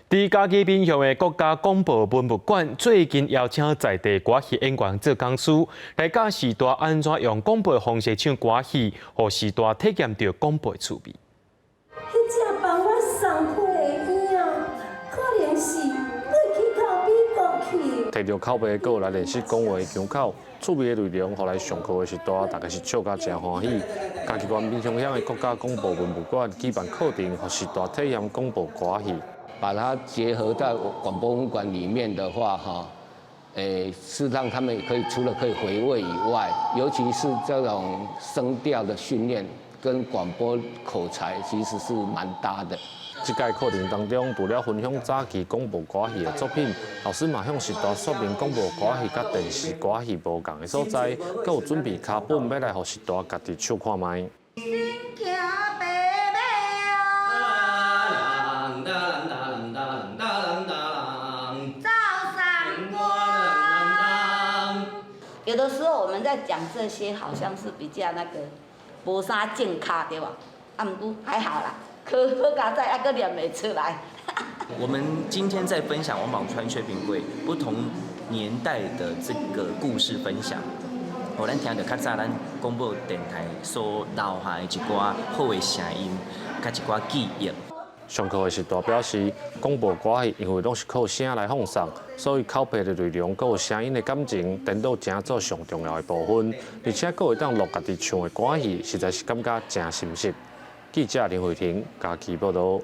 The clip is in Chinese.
伫嘉义民雄的国家广播文物馆，最近邀请在地歌戏演员做讲师，来教时代安怎用广播方式唱歌戏，让时代体验到广播的趣味。迄只帮我送批的影，可能是过去到美国去。摕着口碑稿来练习讲话的腔口，趣味的内容，互来上课的时代，大家是笑甲真欢喜。嘉义县民雄乡的国家广播文物馆举办课程，让时代体验广播歌戏。把它结合在广播文物馆里面的话，事实上他们也可以除了可以回味以外，尤其是这种声调的训练跟广播口才其实是蛮搭的。这届课程当中，除了分享早期广播歌戏的作品，老师嘛向时代说明广播歌戏甲电视歌戏无同的所在，佮有准备卡本要来互时代家己唱看卖。有的时候我们在讲这些，好像是比较那个无啥正卡对吧？啊，不过还好啦，可加在那个念袂出来。我们今天在分享王宝钏薛平贵不同年代的这个故事分享。咱听到较早咱广播电台所留下的一寡好的声音，甲一寡记忆。上课的时代表示，广播歌戏因为拢是靠声来放送，所以口碑的内容佮有声音的感情，颠倒真做上重要的部分。而且佮会当录家己唱的歌戏，实在是感觉真心实。记者林慧婷，嘉义报道。